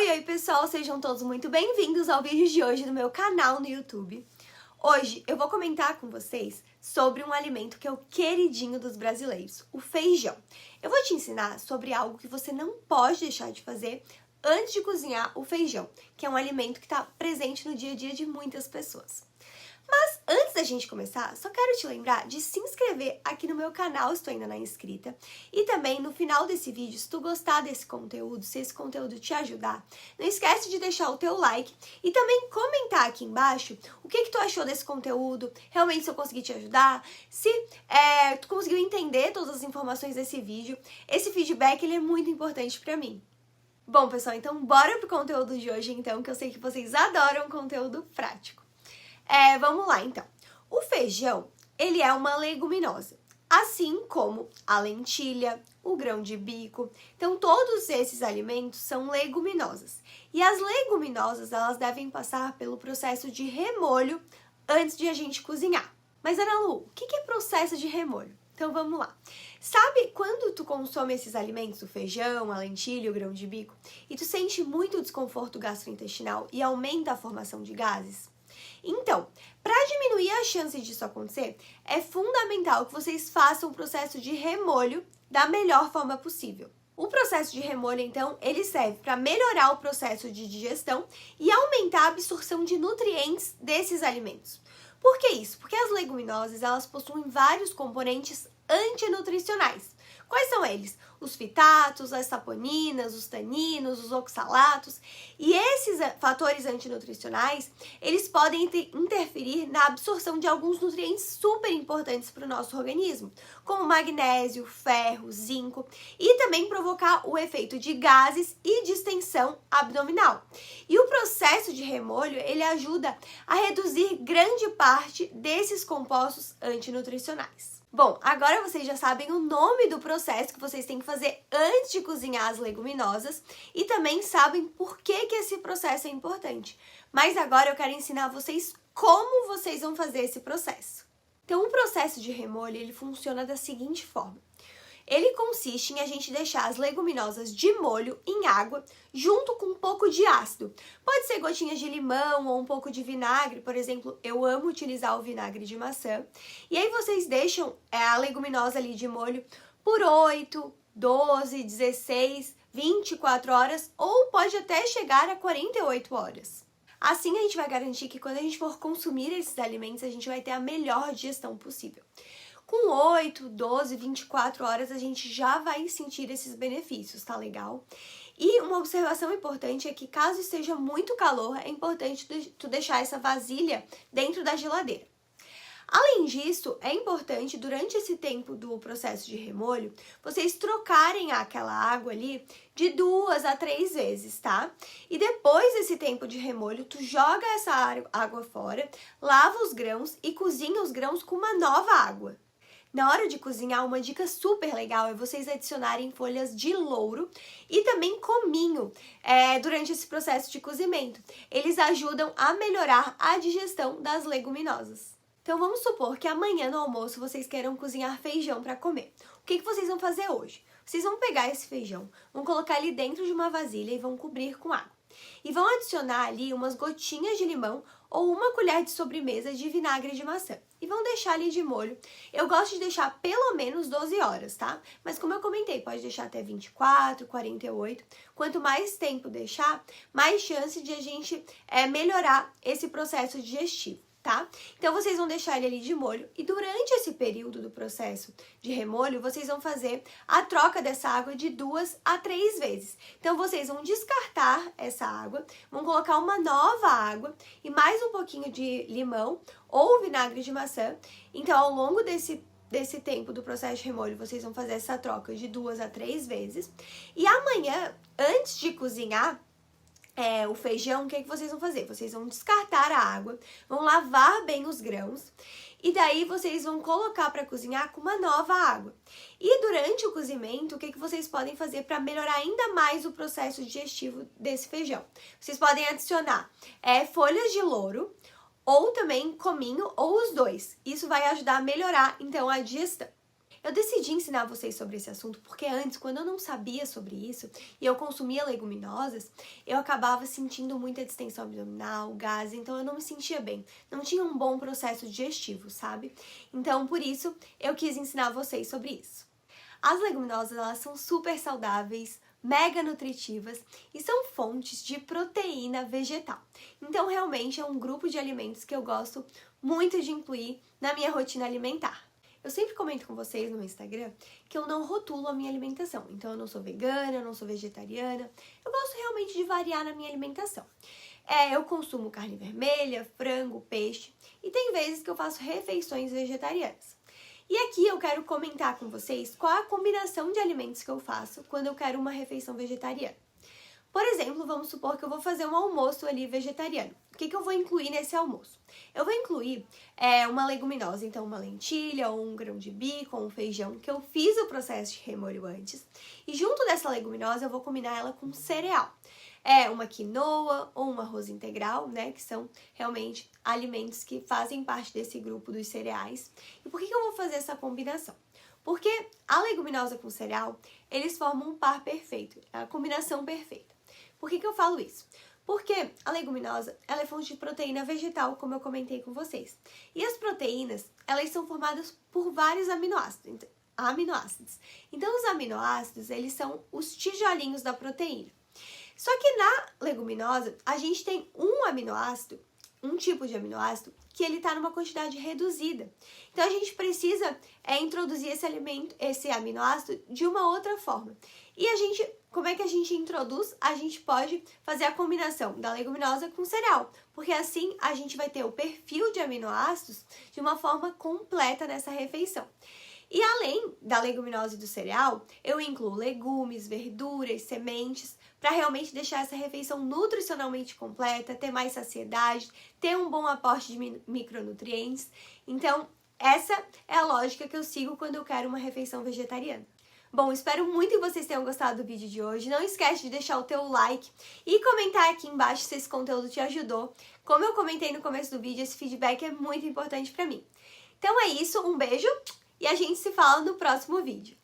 Oi pessoal, sejam todos muito bem-vindos ao vídeo de hoje no meu canal no YouTube. Hoje eu vou comentar com vocês sobre um alimento que é o queridinho dos brasileiros, o feijão. Eu vou te ensinar sobre algo que você não pode deixar de fazer antes de cozinhar o feijão, que é um alimento que está presente no dia a dia de muitas pessoas. Mas antes da gente começar, só quero te lembrar de se inscrever aqui no meu canal se tu ainda não é inscrita. E também no final desse vídeo, se tu gostar desse conteúdo, se esse conteúdo te ajudar, não esquece de deixar o teu like e também comentar aqui embaixo o que tu achou desse conteúdo, realmente se eu consegui te ajudar, se tu conseguiu entender todas as informações desse vídeo. Esse feedback ele é muito importante pra mim. Bom pessoal, então bora pro conteúdo de hoje então, que eu sei que vocês adoram conteúdo prático. Vamos lá, então. O feijão, ele é uma leguminosa, assim como a lentilha, o grão de bico. Então, todos esses alimentos são leguminosas. E as leguminosas, elas devem passar pelo processo de remolho antes de a gente cozinhar. Mas, Ana Lu, o que é processo de remolho? Então, vamos lá. Sabe quando tu consome esses alimentos, o feijão, a lentilha, o grão de bico, e tu sente muito desconforto gastrointestinal e aumenta a formação de gases? Então, para diminuir a chance disso acontecer, é fundamental que vocês façam o processo de remolho da melhor forma possível. O processo de remolho, então, ele serve para melhorar o processo de digestão e aumentar a absorção de nutrientes desses alimentos. Por que isso? Porque as leguminosas, elas possuem vários componentes antinutricionais. Quais são eles? Os fitatos, as saponinas, os taninos, os oxalatos. E esses fatores antinutricionais, eles podem interferir na absorção de alguns nutrientes super importantes para o nosso organismo, como magnésio, ferro, zinco, e também provocar o efeito de gases e distensão abdominal. E o processo de remolho, ele ajuda a reduzir grande parte desses compostos antinutricionais. Bom, agora vocês já sabem o nome do processo que vocês têm que fazer antes de cozinhar as leguminosas e também sabem por que esse processo é importante. Mas agora eu quero ensinar vocês como vocês vão fazer esse processo. Então, o processo de remolho, ele funciona da seguinte forma. Ele consiste em a gente deixar as leguminosas de molho em água junto com um pouco de ácido. Pode ser gotinhas de limão ou um pouco de vinagre, por exemplo, eu amo utilizar o vinagre de maçã. E aí vocês deixam a leguminosa ali de molho por 8, 12, 16, 24 horas ou pode até chegar a 48 horas. Assim a gente vai garantir que quando a gente for consumir esses alimentos, a gente vai ter a melhor digestão possível. Com 8, 12, 24 horas a gente já vai sentir esses benefícios, tá legal? E uma observação importante é que caso esteja muito calor, é importante tu deixar essa vasilha dentro da geladeira. Além disso, é importante durante esse tempo do processo de remolho, vocês trocarem aquela água ali de 2 a 3 vezes, tá? E depois desse tempo de remolho, tu joga essa água fora, lava os grãos e cozinha os grãos com uma nova água. Na hora de cozinhar, uma dica super legal é vocês adicionarem folhas de louro e também cominho durante esse processo de cozimento. Eles ajudam a melhorar a digestão das leguminosas. Então vamos supor que amanhã no almoço vocês queiram cozinhar feijão para comer. O que vocês vão fazer hoje? Vocês vão pegar esse feijão, vão colocar ele dentro de uma vasilha e vão cobrir com água. E vão adicionar ali umas gotinhas de limão ou uma colher de sobremesa de vinagre de maçã. E vão deixar ali de molho. Eu gosto de deixar pelo menos 12 horas, tá? Mas como eu comentei, pode deixar até 24, 48. Quanto mais tempo deixar, mais chance de a gente melhorar esse processo digestivo, tá? Então, vocês vão deixar ele ali de molho e durante esse período do processo de remolho, vocês vão fazer a troca dessa água de 2 a 3 vezes. Então, vocês vão descartar essa água, vão colocar uma nova água e mais um pouquinho de limão ou vinagre de maçã. Então, ao longo desse tempo do processo de remolho, vocês vão fazer essa troca de 2 a 3 vezes. E amanhã, antes de cozinhar, o feijão, o que vocês vão fazer? Vocês vão descartar a água, vão lavar bem os grãos e daí vocês vão colocar para cozinhar com uma nova água. E durante o cozimento, o que vocês podem fazer para melhorar ainda mais o processo digestivo desse feijão? Vocês podem adicionar folhas de louro ou também cominho ou os dois. Isso vai ajudar a melhorar então a digestão. Eu decidi ensinar vocês sobre esse assunto porque antes, quando eu não sabia sobre isso e eu consumia leguminosas, eu acabava sentindo muita distensão abdominal, gases, então eu não me sentia bem. Não tinha um bom processo digestivo, sabe? Então, por isso, eu quis ensinar vocês sobre isso. As leguminosas, elas são super saudáveis, mega nutritivas e são fontes de proteína vegetal. Então, realmente é um grupo de alimentos que eu gosto muito de incluir na minha rotina alimentar. Eu sempre comento com vocês no meu Instagram que eu não rotulo a minha alimentação. Então, eu não sou vegana, eu não sou vegetariana. Eu gosto realmente de variar na minha alimentação. Eu consumo carne vermelha, frango, peixe e tem vezes que eu faço refeições vegetarianas. E aqui eu quero comentar com vocês qual a combinação de alimentos que eu faço quando eu quero uma refeição vegetariana. Por exemplo, vamos supor que eu vou fazer um almoço ali vegetariano. O que eu vou incluir nesse almoço? Eu vou incluir uma leguminosa, então uma lentilha, ou um grão de bico, ou um feijão, que eu fiz o processo de remolho antes. E junto dessa leguminosa eu vou combinar ela com cereal. Uma quinoa ou um arroz integral, né? Que são realmente alimentos que fazem parte desse grupo dos cereais. E por que eu vou fazer essa combinação? Porque a leguminosa com cereal, eles formam um par perfeito, a combinação perfeita. Por que eu falo isso? Porque a leguminosa, ela é fonte de proteína vegetal, como eu comentei com vocês. E as proteínas, elas são formadas por vários aminoácidos. Então, os aminoácidos, eles são os tijolinhos da proteína. Só que na leguminosa, a gente tem um aminoácido, um tipo de aminoácido, que ele está numa quantidade reduzida. Então, a gente precisa introduzir esse aminoácido de uma outra forma. E como é que a gente introduz? A gente pode fazer a combinação da leguminosa com cereal, porque assim a gente vai ter o perfil de aminoácidos de uma forma completa nessa refeição. E além da leguminosa e do cereal, eu incluo legumes, verduras, sementes, para realmente deixar essa refeição nutricionalmente completa, ter mais saciedade, ter um bom aporte de micronutrientes. Então, essa é a lógica que eu sigo quando eu quero uma refeição vegetariana. Bom, espero muito que vocês tenham gostado do vídeo de hoje. Não esquece de deixar o teu like e comentar aqui embaixo se esse conteúdo te ajudou. Como eu comentei no começo do vídeo, esse feedback é muito importante para mim. Então é isso, um beijo! E a gente se fala no próximo vídeo.